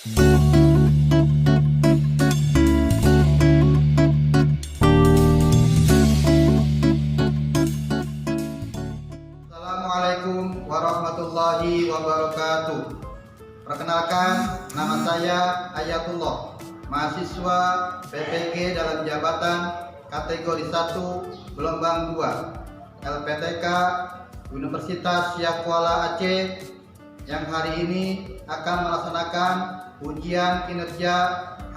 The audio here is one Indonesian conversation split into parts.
Assalamualaikum warahmatullahi wabarakatuh. Perkenalkan, nama saya Ayatullah, mahasiswa PPG dalam jabatan kategori 1 gelombang 2 LPTK Universitas Syiah Kuala Aceh, yang hari ini akan melaksanakan ujian kinerja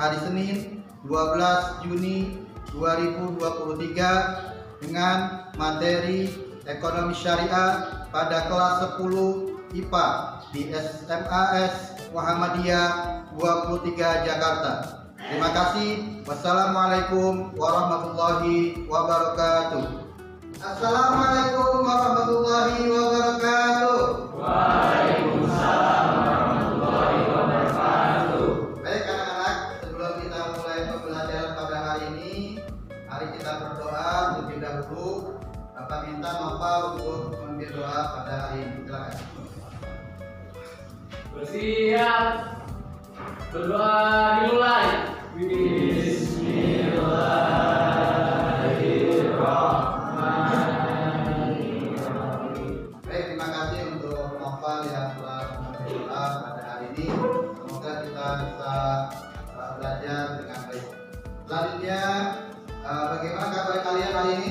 hari Senin 12 Juni 2023 dengan materi Ekonomi Syariah pada kelas 10 IPA di SMAS Muhammadiyah 23 Jakarta. Terima kasih. Wassalamualaikum warahmatullahi wabarakatuh. Assalamualaikum warahmatullahi wabarakatuh. Waalaikumsalam warahmatullahi wabarakatuh. Baik anak-anak, sebelum kita mulai pembelajaran pada hari ini, mari kita berdoa terlebih dahulu. Bapak minta Nova untuk memimpin doa pada hari ini. Silakan. Bersiap. Berdoa dimulai. Bismillahirrahmanirrahim. Baik, terima kasih untuk Nova yang telah memimpin doa pada hari ini. Semoga kita bisa belajar dengan baik. Selanjutnya, bagaimana kabar kalian hari ini?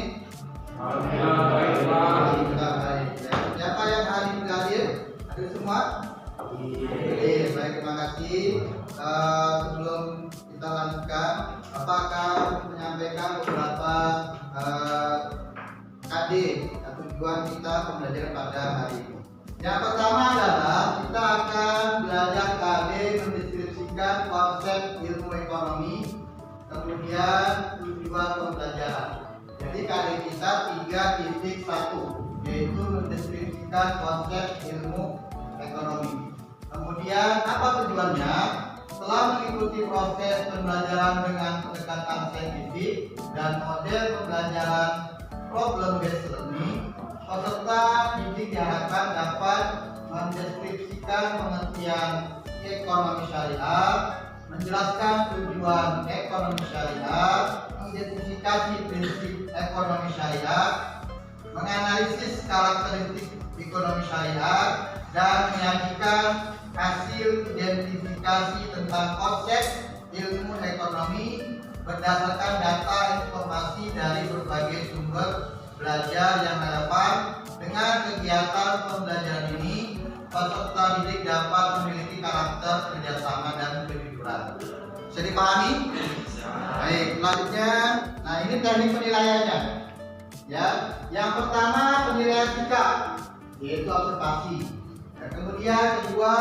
Alhamdulillah baik, Pak. Alhamdulillah baik. Ya. Siapa yang hari ini hadir? Hadir semua? Baik, terima kasih. Sebelum kita lanjutkan, Bapak akan menyampaikan beberapa KD atau tujuan kita pembelajaran pada hari ini. Yang pertama adalah kita akan belajar KD mendeskripsikan konsep ilmu ekonomi, kemudian tujuan pembelajaran. Jadi KD kita 3.1, yaitu mendeskripsikan konsep ilmu ekonomi. Kemudian apa tujuannya? Setelah mengikuti proses pembelajaran dengan pendekatan saintifik dan model pembelajaran problem based learning, peserta didik diharapkan dapat mendeskripsikan pengertian ekonomi syariah, menjelaskan tujuan ekonomi syariah, mengidentifikasi prinsip ekonomi syariah, menganalisis karakteristik ekonomi syariah, dan menyajikan hasil identifikasi tentang konsep ilmu ekonomi berdasarkan data informasi dari berbagai sumber belajar yang relevan. Dengan kegiatan pembelajaran ini, peserta didik dapat memiliki karakter kerjasama dan kejujuran. Bisa dipahami? Baik, selanjutnya, nah ini teknik penilaiannya. Ya, yang pertama penilaian sikap, yaitu observasi. Kemudian kedua,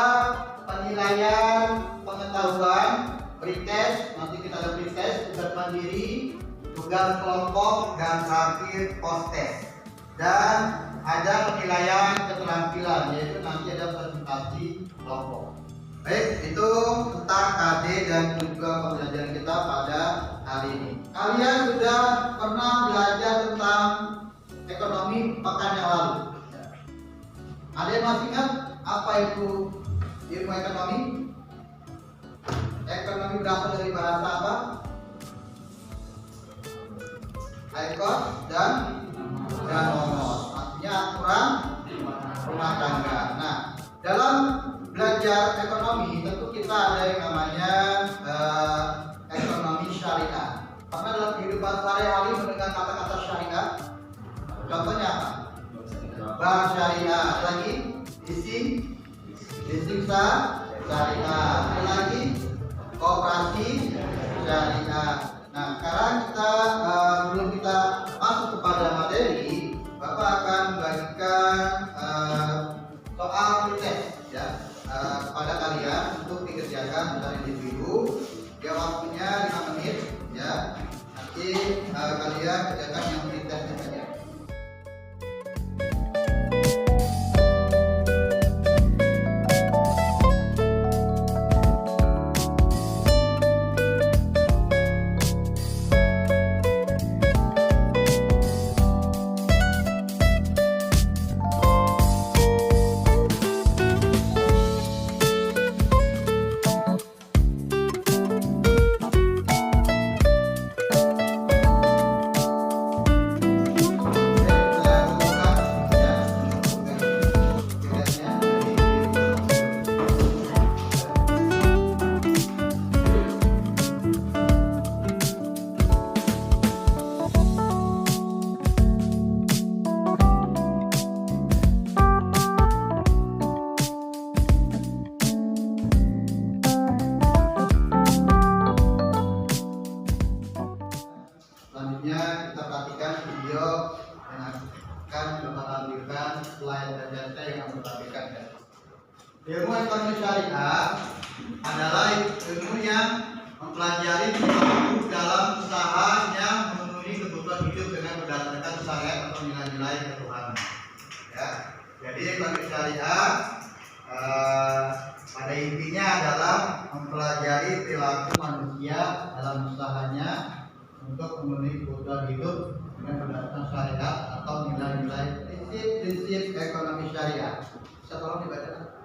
penilaian pengetahuan, pretest, nanti kita ada pretest, tugas mandiri, tugas kelompok, dan terakhir post-test. Dan ada penilaian keterampilan, yaitu nanti ada presentasi kelompok. Baik, itu tentang KD dan tujuan pembelajaran kita pada hari ini. Kalian sudah pernah belajar tentang ekonomi pekan yang lalu? Ada yang masih ingat apa itu ilmu ekonomi? Ekonomi berasal dari bahasa apa? Ekos dan nomos, artinya aturan rumah tangga. Nah, dalam belajar ekonomi tentu kita ada yang namanya ekonomi syariah. Karena dalam kehidupan sehari-hari mendengar kata-kata syariah, contohnya apa? Bank syariah, ada lagi leasing syariah, ada lagi koperasi syariah. Nah, sekarang kita sebelum kita masuk kepada materi, Bapak akan membagikan soal pretest ya kepada kalian untuk dikerjakan secara individu. Ya, waktunya 5 menit ya. Nanti kalian kerjakan yang pretestnya saja. adalah ilmu yang mempelajari perilaku dalam usaha yang memenuhi kebutuhan hidup dengan berdasarkan syariat atau nilai-nilai ketuhanan. Ya, jadi ekonomi syariah pada intinya adalah mempelajari perilaku manusia dalam usahanya untuk memenuhi kebutuhan hidup dengan berdasarkan syariat atau nilai-nilai prinsip ekonomi syariah. Bisa tolong dibaca?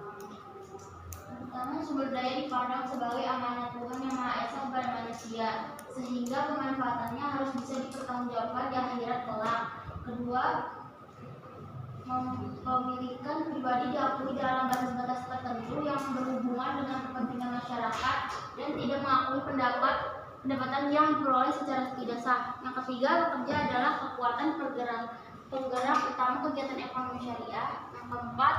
Pertama, sumber daya dipandang sebagai amanah Tuhan yang Maha Esa kepada manusia, sehingga pemanfaatannya harus bisa dipertanggungjawabkan di akhirat kelak. Kedua, kepemilikan pribadi diakui dalam batas-batas tertentu yang berhubungan dengan kepentingan masyarakat dan tidak mengakui pendapatan yang diperoleh secara tidak sah. Yang ketiga, bekerja adalah kekuatan penggerak utama kegiatan ekonomi syariah. Yang keempat,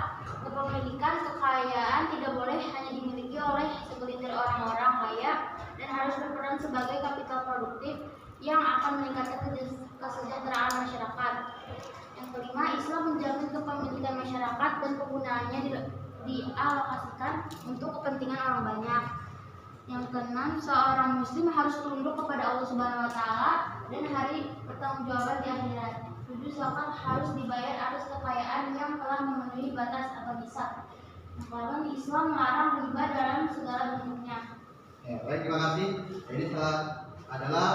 kepemilikan kekayaan tidak boleh hanya dimiliki oleh segelintir orang-orang kaya dan harus berperan sebagai kapital produktif yang akan meningkatkan kesejahteraan masyarakat. Yang kelima, Islam menjamin kepemilikan masyarakat dan penggunaannya dialokasikan untuk kepentingan orang banyak. Yang keenam, seorang muslim harus tunduk kepada Allah Subhanahu wa taala dan hari pertanggungjawaban di akhirat. 7, zakat harus dibayar atas kekayaan yang telah memenuhi batas atau nisab. Yang ke-8, Islam melarang riba dalam segala bentuknya. Ya, baik, terima kasih. Ini adalah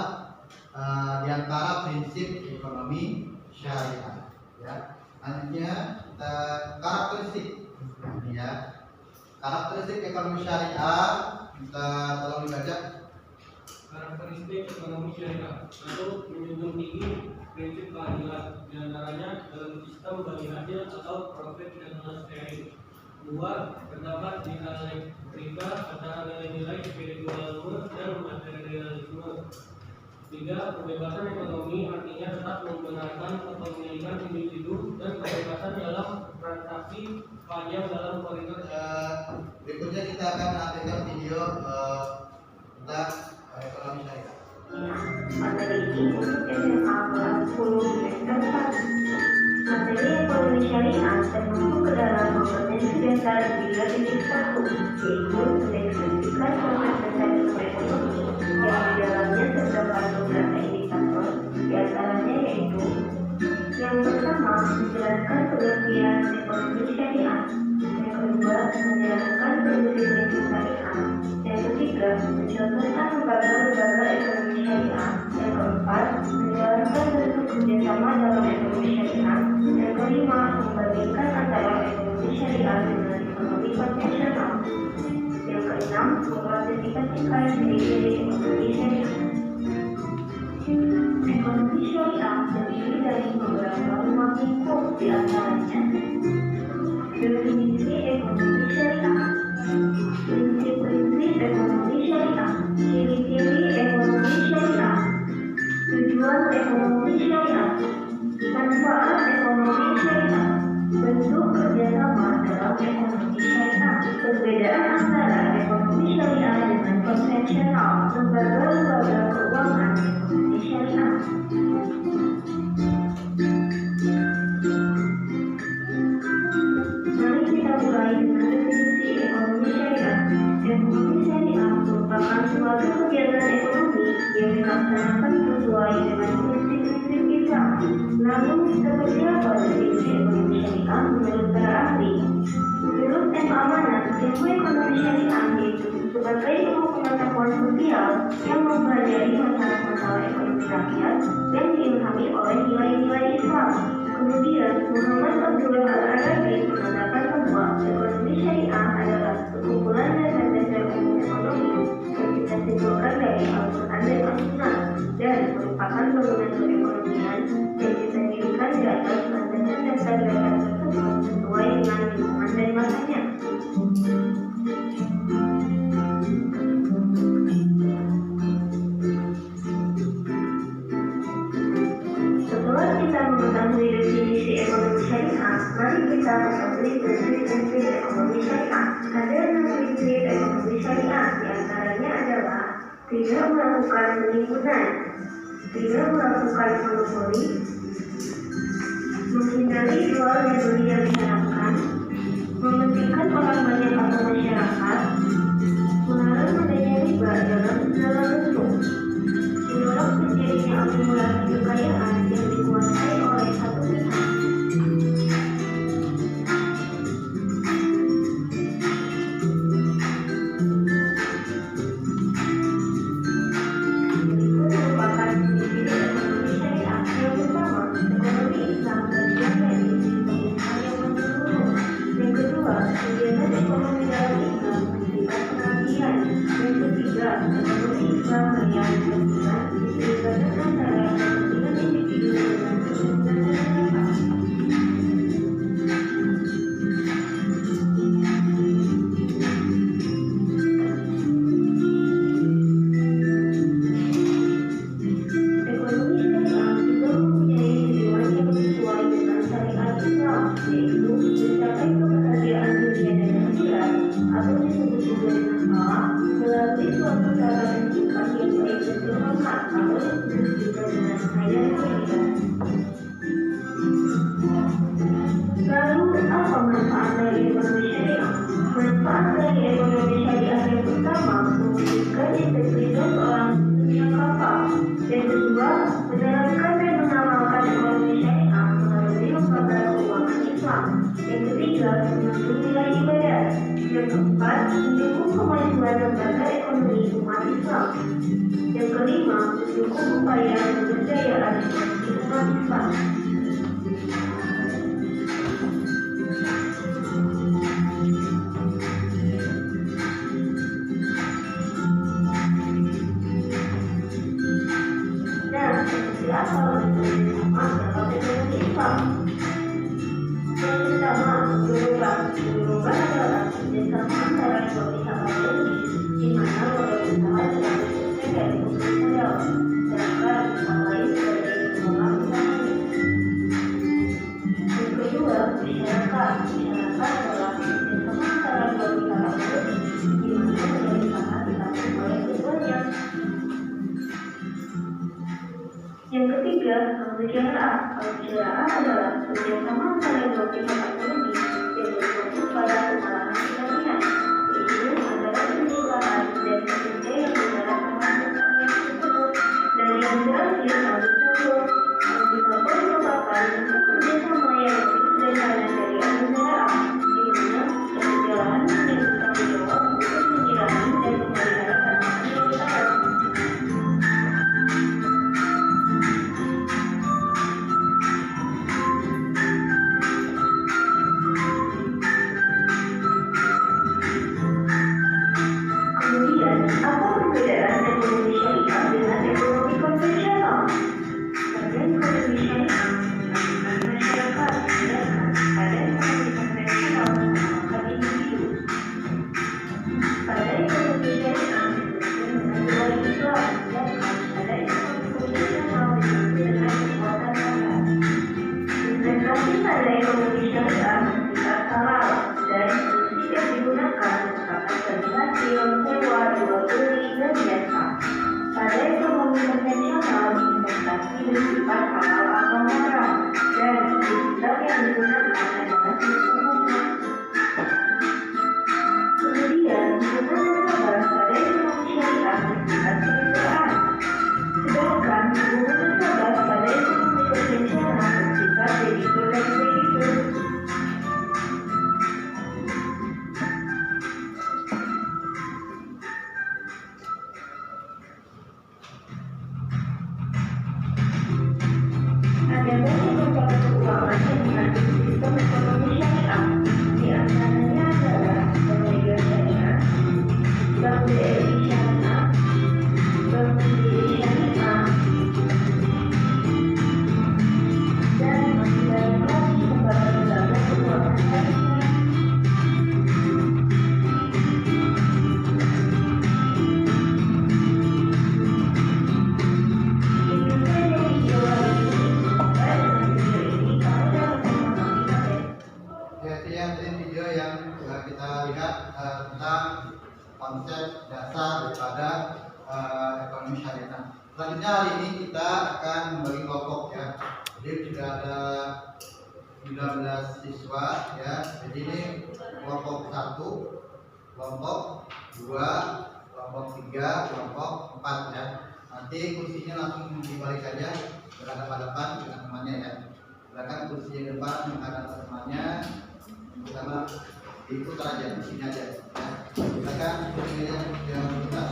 di antara prinsip ekonomi syariah. Ya, selanjutnya karakteristik. Ya, karakteristik ekonomi syariah kita tolong dibaca. Karakteristik ekonomi syariah satu, menjunjung tinggi prinsip keadilan, di antaranya dalam sistem bagi hasil atau profit dan loss sharing. 2, terdapat dialektika antara nilai-nilai spiritualisme dan materialisme. 3, kebebasan ekonomi artinya tetap membenarkan kepemilikan individu dan kebebasan dalam transaksi sepanjang dalam koridor. Berikutnya kita akan menampilkan video tentang ekonomi syariah. Materi ini untuk SMA kelas 10 semester 1. Materi ekonomi syariah termasuk ke dalam kompetensi dasar 3.1, yaitu mendeskripsikan konsep dasar ilmu ekonomi yang di dalamnya terdapat beberapa indikator, di antaranya yaitu: yang pertama, menjelaskan pengertian ekonomi syariah. Yang kedua, menjelaskan prinsip-prinsip syariah. Yang ketiga, mencontohkan lembaga-lembaga ekonomi syariah. Yang keempat, menjelaskan bentuk kerjasama dalam ekonomi syariah. Yang kelima, membandingkan antara ekonomi syariah dengan ekonomi konvensional. Yang keenam, mengklasifikasikan ciri-ciri ekonomi syariah. Ekonomi syariah terdiri dari beberapa ruang lingkup, di antaranya definisi ekonomi syariah, prinsip-prinsip ekonomi syariah, ciri-ciri ekonomi syariah, tujuan ekonomi syariah, manfaat ekonomi syariah, bentuk kerjasama dalam ekonomi syariah, perbedaan antara ekonomi syariah dengan konvensional, lembaga-lembaga keuangan ekonomi syariah. Mari kita mulai dengan definisi ekonomi syariah. Ekonomi syariah merupakan suatu kegiatan ekonomi yang dilaksanakan sesuai dengan prinsip-prinsip Islam. Namun, seperti apa definisi ekonomi syariah menurut para ahli? Menurut M. Amanat, ilmu ekonomi syariah yaitu sebagai ilmu pengetahuan sosial yang mempelajari masalah-masalah ekonomi rakyat dan diilhami oleh nilai-nilai Islam. Kemudian, Muhammad Abdullah Al-Arabi mengatakan bahwa ekonomi syariah adalah sekumpulan dasar-dasar umum ekonomi yang kita simpulkan dari Al-Quran dan As-Sunnah dan merupakan bangunan perekonomian yang kita dirikan di atas landasan dasar-dasar tersebut sesuai dengan lingkungan dan masanya. Setelah kita mengetahui definisi ekonomi syariah, mari kita mengetahui prinsip-prinsip ekonomi syariah. Ada 6 prinsip ekonomi syariah, di antaranya adalah tidak melakukan penimbunan, tidak melakukan monopoli, menghindari jual dan beli yang diharapkan, mementingkan orang banyak atau masyarakat, melarang ekonomi Islam yang berkembang diperlukan antara kepentingan individu dengan kepentingan masyarakat. Ekonomi syariah juga mempunyai tujuan yang sesuai dengan syariat Islam, yaitu mencapai kebahagiaan dunia dan akhirat, atau disebut juga dengan halal, melalui suatu cara dan sifat yang baik dan bermanfaat, atau disebut juga dengan hayal syariah. Lalu, apa manfaat dari ekonomi syariah? Manfaat dari ekonomi syariah yang pertama, mewujudkan integritas orang yang kapal. Yang kedua, menerapkan dan mengamalkan ekonomi syariah melalui lembaga keuangan Islam. Yang ketiga, menunjukkan nilai ibadah. Yang keempat, mendukung kemajuan lembaga ekonomi umat Islam. Yang kelima, mendukung upaya pemberdayaan ekonomi umat Islam. Nah, seperti apa untuk sama dalam ekonomi Islam? Yang pertama, berubah adalah kerjasama antara dua pihak ekonomi, di mana modal usaha telah bekerja dari pemilik modal, sedangkan pihak lain sebagai pengelola usahanya. Yang kedua, masyarakat adalah kerjasama antara dua pihak ekonomi, di mana modal usaha ditanggung oleh keduanya. Yang ketiga, pembicaraan. Pembicaraan adalah kerjasama antara dua pihak ekonomi yang berfokus pada pengolahan kepentingan, yaitu antara perusahaan dan pekerja yang bergerak dalam perusahaan tersebut. Dan yang terakhir, tanggung jawab. Tanggung jawab merupakan bentuk kerjasama yang lebih sederhana dari pembicaraan, di mana pembicaraan menyebut tanggung jawab untuk menjalani dan memelihara tanaman yang ditanam. Kemudian, apa perbedaan ekonomi syariah dengan ekonomi konvensional? Pada ekonomi syariah, menggabungkan masyarakat, sedangkan pada ekonomi konvensional menggabungkan individu. Pada ekonomi syariah disebut dengan nilai Islam, sedangkan pada ekonomi konvensional disebut dengan kekuatan pasar. Investasi pada ekonomi syariah bersifat halal dan prinsip yang digunakan merupakan terlihat sewa, jual beli, dan jasa. Pada ekonomi konvensional, investasi bersifat halal atau haram, dan prinsip yang digunakan adalah sistem hukum. Kemudian, hubungan nasabah pada ekonomi syariah bersifat kemitraan, sedangkan hubungan nasabah pada ekonomi konvensional bersifat debitur dan kreditur. Ada banyak lembaga keuangan yang mengandung sistem ekonomi syariah. Di antaranya adalah Bank Mega Syariah, Bank BRI Syariah, Bank Mandiri Syariah, dan masih banyak lagi lembaga-lembaga keuangan lainnya. Itu saja video hari ini. Semoga dengan video ini kamu dapat memahami materi. Ya, sekian video yang kita lihat tentang konsep dasar daripada ekonomi syariah. Selanjutnya hari ini kita akan membagi kelompok ya. Jadi sudah ada 19 siswa ya. Jadi ini kelompok 1, kelompok 2, kelompok 3, kelompok 4 ya. Nanti kursinya langsung dibalik saja berhadapan-hadapan dengan temannya ya. Silakan kursi yang depan menghadap temannya, bersama diputar aja di sini aja ya. Silakan kursinya yang diputar.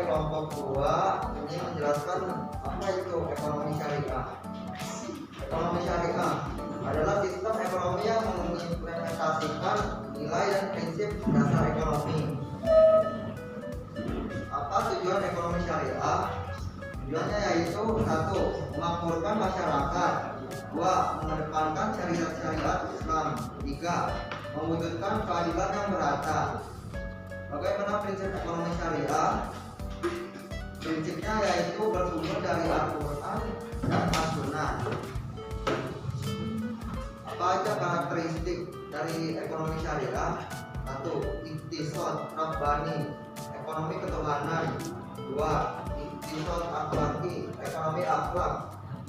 kelompok 2 ini menjelaskan apa itu ekonomi syariah. Ekonomi syariah adalah sistem ekonomi yang mengimplementasikan nilai dan prinsip dasar ekonomi. Apa tujuan ekonomi syariah? Tujuannya yaitu 1. Memakmurkan masyarakat, 2. Mengedepankan syariat Islam, 3. Mewujudkan keadilan yang merata. Bagaimana prinsip ekonomi syariah? Prinsipnya yaitu bersumber dari Al-Quran dan As-Sunnah. Apa aja karakteristik dari ekonomi syariah? 1. Iktisad Rabbani, ekonomi ketuhanan. 2. Iktisad akhlaki, ekonomi akhlak.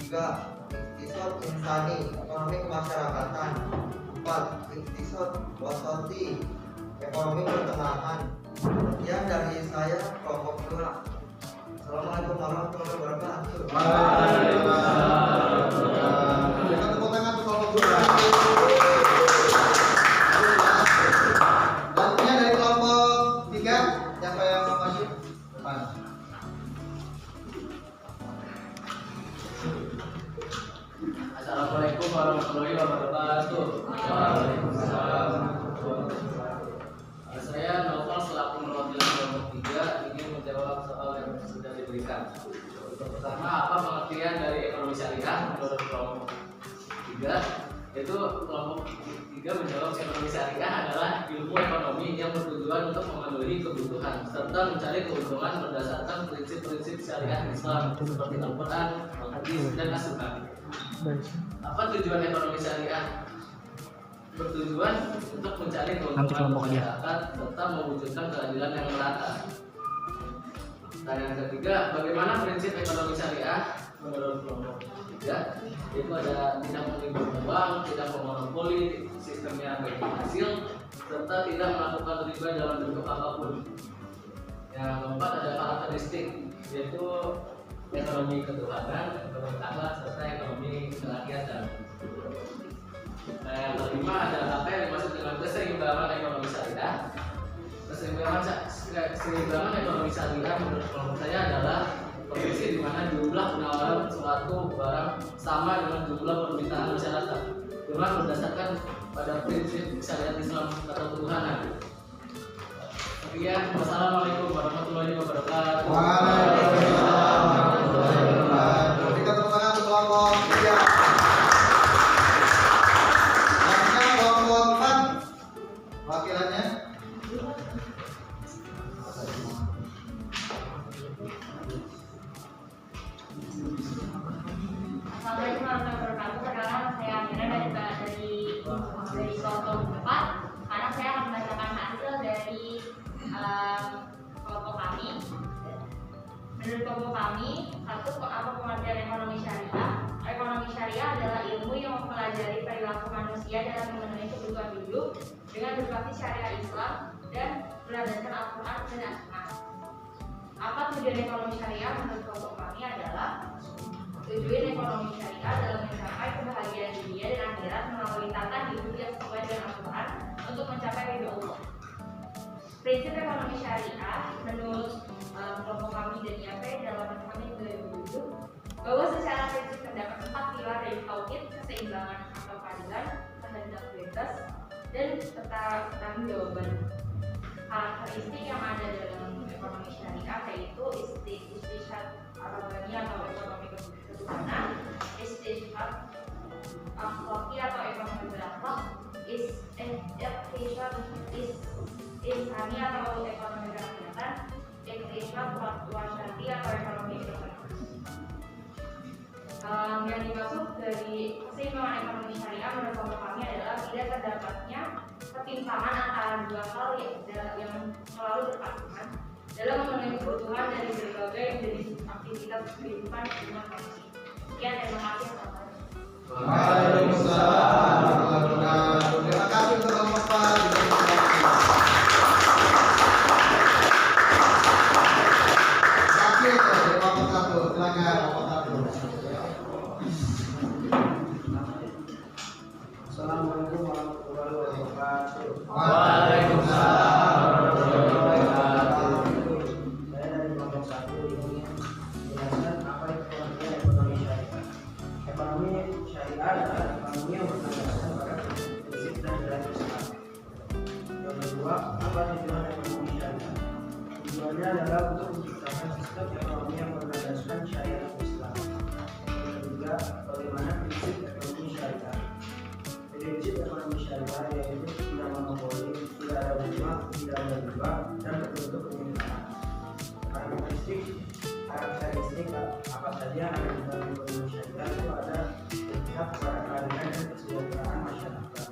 3. Iktisad insani, ekonomi kemasyarakatan. 4. Iktisad wasati, ekonomi pertengahan. Sekian dari saya kelompok 2. Assalamualaikum warahmatullahi wabarakatuh. Kita tepuk tangan untuk kelompok 2. Selanjutnya dari kelompok 3, siapa yang mau masuk? Depan. Assalamualaikum warahmatullahi wabarakatuh. Waalaikumsalam. Saya Novel selaku perwakilan kelompok 3 ingin menjawab soal yang sudah diberikan. Pertama, apa pengertian dari ekonomi syariah menurut kelompok 3? Yaitu kelompok 3 menjawab ekonomi syariah adalah ilmu ekonomi yang bertujuan untuk memenuhi kebutuhan serta mencari keuntungan berdasarkan prinsip-prinsip syariah Islam seperti Al-Quran, Al-Hadis, dan As-Sunnah. Apa tujuan ekonomi syariah? Bertujuan untuk mencari keuntungan masyarakat serta mewujudkan keadilan yang merata. Dan yang ketiga, bagaimana prinsip ekonomi syariah menurut kelompok 3? Itu ada tidak menimbun uang, tidak memonopoli sistemnya bagi hasil, serta tidak melakukan riba dalam bentuk apapun. Yang keempat ada karakteristik, yaitu ekonomi ketuhanan, ekonomi akhlak, serta ekonomi kerakyatan. Nah, yang kelima ada apa yang dimaksud dengan keseimbangan ekonomi syariah. Keseimbangan ekonomi syariah menurut kelompok saya adalah kondisi di mana jumlah penawaran suatu barang sama dengan jumlah permintaan masyarakat dengan berdasarkan pada prinsip syariat Islam atau ketuhanan. Sekian, wassalamualaikum warahmatullahi wabarakatuh. Waalaikumsalam warahmatullahi wabarakatuh. Kita tepuk tangan untuk kelompok 3. Selanjutnya kelompok 4, wakilannya. Assalamualaikum warahmatullahi wabarakatuh. Perkenalkan, saya Amira dari kelompok 4. Karena saya akan membacakan hasil dari kelompok kami. Menurut kelompok kami, 1. Apa pengertian ekonomi syariah? Ekonomi syariah adalah ilmu yang mempelajari perilaku manusia dalam memenuhi kebutuhan hidup dengan berbasis syariah Islam dan berlandaskan Al-Quran dan As-Sunnah. Apa tujuan ekonomi syariah? Menurut kelompok kami adalah tujuan ekonomi syariah dalam mencapai kebahagiaan dunia dan akhirat melalui tata hidup yang sesuai dengan Al-Quran untuk mencapai ridho Allah. Prinsip ekonomi syariah menurut kelompok kami dan IAP dalam kami 2007 bahwa secara prinsip terdapat 4 pilar dari tauhid, keseimbangan atau keadilan, kehendak bebas, dan tentang jawaban. Karakteristik yang ada dalam ekonomi syariah yaitu istishad Rabbani atau ekonomi ketuhanan, istishad akhlaki atau ekonomi berakhlak, istishad insani atau ekonomi kerakyatan, istishad wasyati atau ekonomi ketuhanan. Yang dimaksud dari keseimbangan ekonomi syariah menurut kelompok kami adalah tidak terdapatnya ketimpangan antara dua hal yang selalu berpasangan dalam memenuhi kebutuhan dari berbagai jenis aktivitas kehidupan umat manusia. Sekian, terima kasih. Waalaikumsalam warahmatullahi wabarakatuh. Terima kasih untuk kelompok 4. Kasih dari kelompok 1. Silakan kelompok 1. Assalamualaikum warahmatullahi wabarakatuh. Waalaikumsalam warahmatullahi wabarakatuh. Saya dari kelompok 1 menciptakan sistem ekonomi yang berlandaskan syariat Islam. Yang ketiga, bagaimana prinsip ekonomi syariah. Prinsip ekonomi syariah yaitu tidak monopoli, tidak ada bunga, tidak ada riba, dan berbentuk kemintaan. Karakteristik apa saja yang ada di dalam ekonomi syariah itu ada berpihak kepada keadilan dan kesejahteraan masyarakat.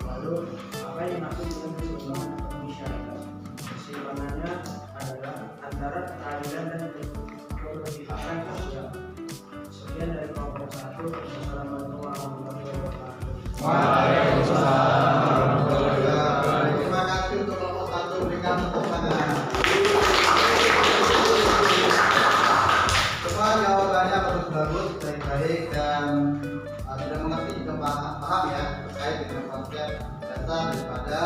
Lalu, apa yang dimaksud dengan keseimbangan ekonomi syariah? Keseimbangannya adalah antara keadilan dan keberpihakan sosial. Sekian dari kelompok 1. Wassalamualaikum warahmatullahi wabarakatuh. Waalaikumsalam warahmatullahi wabarakatuh. Terima kasih untuk kelompok 1, berikan tepuk tangan. Semua jawabannya bagus-bagus, baik-baik, dan sudah mengerti juga paham ya terkait dengan konsep dasar daripada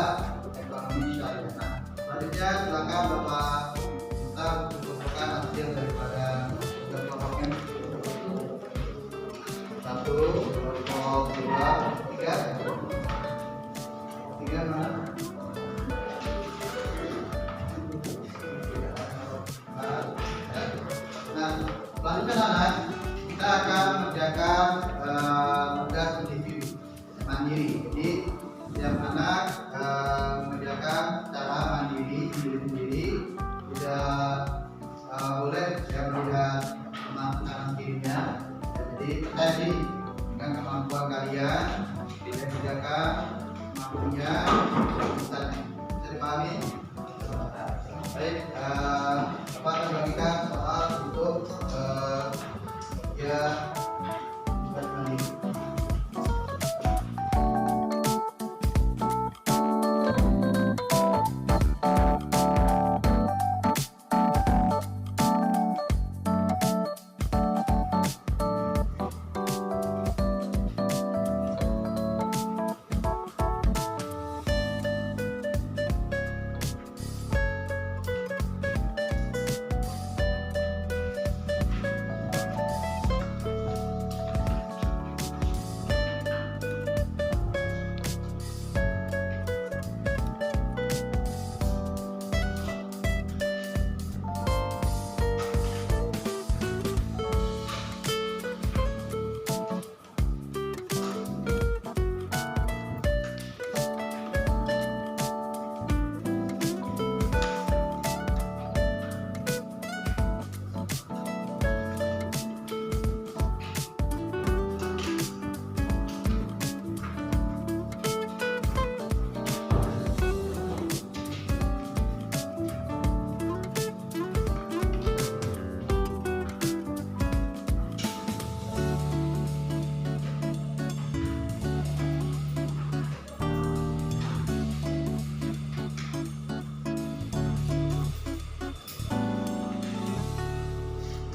ekonomi syariah. Nah, selanjutnya silakan Bapak kita mengumpulkan hasil daripada kelompoknya. 1, kelompok 2, 3 mana? Nah, selanjutnya anak kita akan mengerjakan tugas individu mandiri. Jadi setiap anak mengerjakan secara mandiri sendiri, tidak boleh ya melihat kanan kirinya. Jadi tadi dengan kemampuan kalian kita kerjakan mampunya misalnya. Bisa dipahami? Baik, Bapak akan bagikan soal untuk ya tugas mandiri.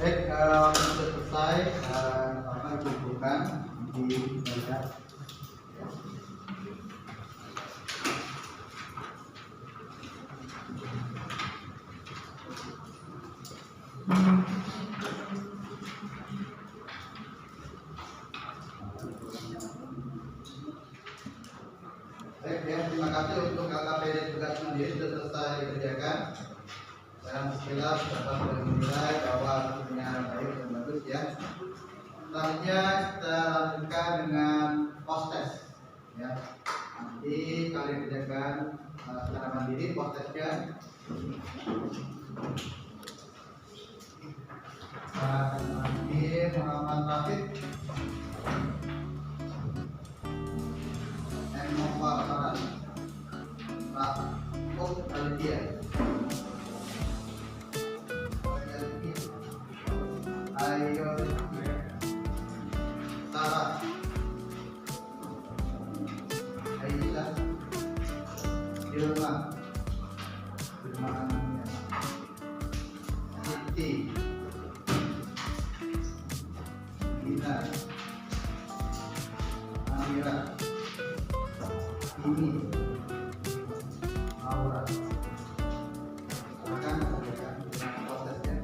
Baik, sudah selesai, apa dikumpulkan di meja. Baik ya, terima kasih untuk KKPD tugas mandiri sudah selesai dikerjakan. Dan bismillah dapat menilai bahwa hasilnya baik dan bagus ya. Selanjutnya kita lanjutkan dengan post test ya. Nanti kalian kerjakan secara mandiri post testnya. Nanti Muhammad Rafiq Nova Barat Rakuk Alidiyah. Ayo Sarah Aisyah Ilma Siti Lina Amira Ini Aura. Silakan berikan prosesnya.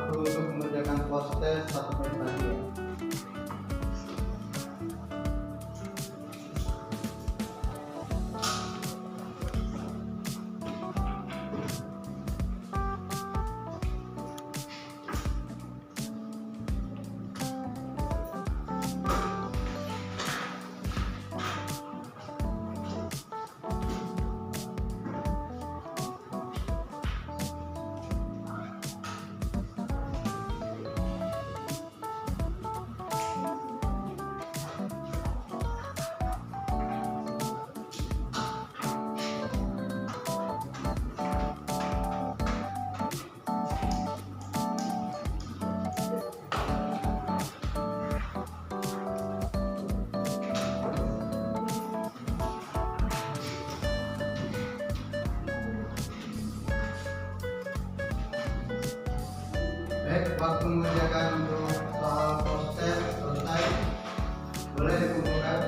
waktu untuk mengerjakan post-test 1 menit lagi ya. Baik, waktu mengerjakan untuk soal proses selesai, boleh dikumpulkan.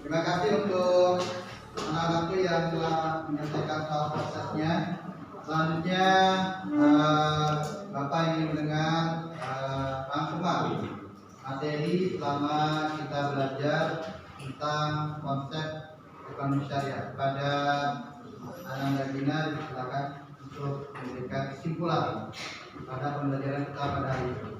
Terima kasih untuk anak-anakku yang telah menyelesaikan soal prosesnya. Selanjutnya Bapak ingin mendengar rangkuman materi selama kita belajar tentang konsep ekonomi syariah. Pada Ananda Gina silakan untuk memberikan kesimpulan pada pembelajaran kita pada hari ini.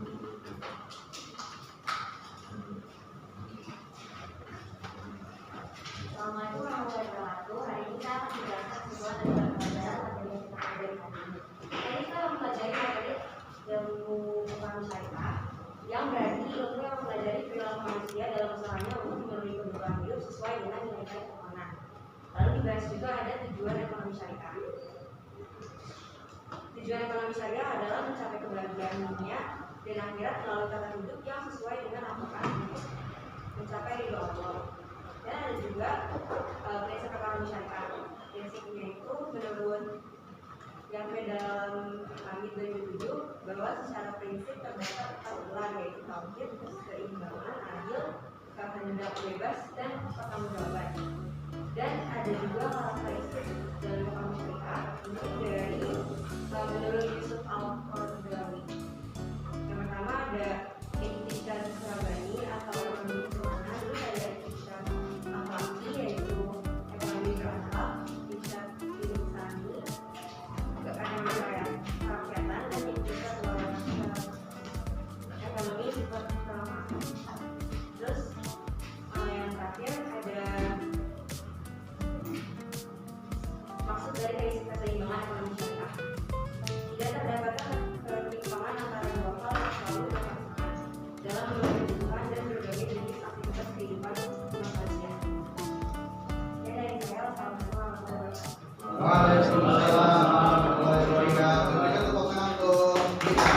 Assalamualaikum warahmatullahi wabarakatuh. Hari ini kita akan menjelaskan sebuah pelajaran materi yang kita pelajari hari ini. Jadi kita mempelajari materi ilmu ekonomi syariah yang berarti ilmu yang mempelajari perilaku manusia dalam usahanya untuk memenuhi kebutuhan hidup sesuai dengan nilai-nilai keuangan. Lalu dibahas juga ada tujuan ekonomi syariah. Tujuan ekonomi syariah adalah mencapai kebahagiaan dunia dan akhirat melalui tata hidup yang sesuai dengan Al-Quran untuk mencapai ridho Allah. Dan ada juga prinsip ekonomi syariah. Prinsipnya itu menurut yang ke dalam Hamid 2007 bahwa secara prinsip terdapat 4 pilar, yaitu tauhid, keseimbangan, adil, kehendak bebas, dan pertanggungjawaban. Dan ada juga karakteristik dalam ekonomi syariah dari menurut Yusuf Al-Qaradawi. Yang pertama ada Iktisad Syarabani atau ekonomi keuangan, terus ada Iktisad Akhlaki yaitu ekonomi berakhlak, Iktisad insani, ekonomi kerakyatan, dan Iktisad ekonomi sifat ramah. Terus yang terakhir ada maksud dari keseimbangan ekonomi syariah. Tidak terdapatkan ketimpangan antara dua hal yang selalu berpasangan dalam menunjukkan dan berbagai jenis aktivitas kehidupan manusia. Ya, dari saya, assalamualaikum warahmatullahi wabarakatuh. Waalaikumsalam warahmatullahi wabarakatuh. Berikan tepuk tangan untuk kita.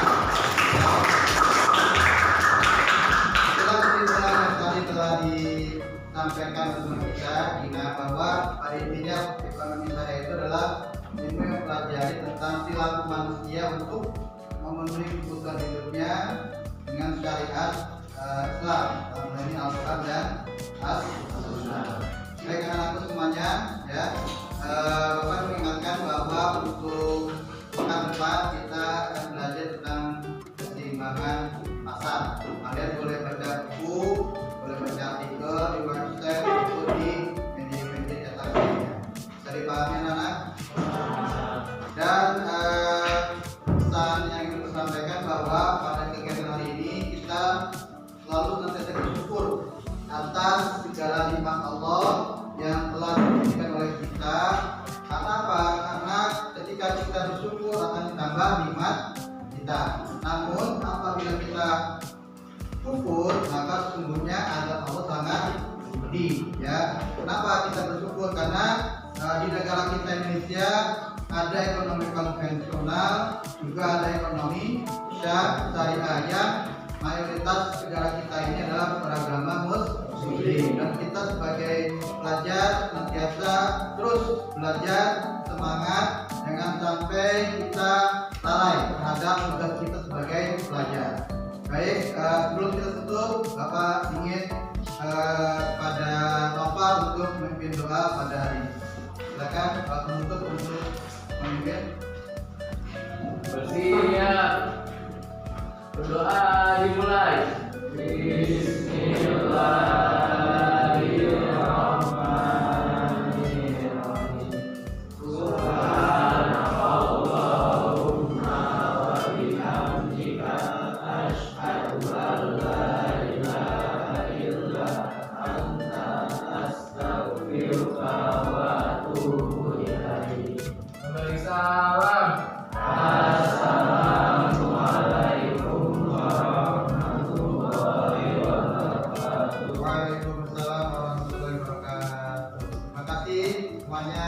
Setelah kesimpulan yang tadi telah disampaikan oleh kita, Gina, bahwa pada intinya ekonomi syariah itu adalah ilmu yang mempelajari tentang perilaku manusia untuk memenuhi kebutuhan hidupnya dengan syariat Islam, dalam hal ini Al-Quran dan As-Sunnah. Baik anak-anakku semuanya, ya, Bapak mengingatkan bahwa untuk pekan depan kita akan belajar tentang keseimbangan pasar. Kalian boleh baca buku, boleh baca artikel di website atau di media-media cetak lainnya. Bisa dipahami anak-anak? Dan pesan yang ingin saya sampaikan bahwa pada kegiatan hari ini kita selalu senantiasa bersyukur atas segala nikmat Allah yang telah diberikan oleh kita bersyukur akan ditambah nikmat kita. Namun apabila kita kufur, maka sesungguhnya azab Allah sangat pedih. Ya, kenapa kita bersyukur? Karena di negara kita Indonesia ada ekonomi konvensional, juga ada ekonomi syariah yang mayoritas negara kita ini adalah beragama Muslim, dan kita sebagai pelajar senantiasa terus belajar, semangat, jangan sampai kita lalai terhadap tugas kita sebagai pelajar. Baik, sebelum kita tutup, Bapak ingin pada Nopal untuk memimpin doa pada hari ini. Silakan Pak penutup untuk memimpin. Bersiap. Berdoa dimulai. Bismillahirrahmanirrahim. Subhanakallahumma wa bihamdika asyhadu an la ilaha illa anta astaghfiruka wa atubu ilaik. Kembali salam. Assalamualaikum warahmatullahi wabarakatuh. Waalaikumsalam warahmatullahi wabarakatuh. Terima kasih semuanya.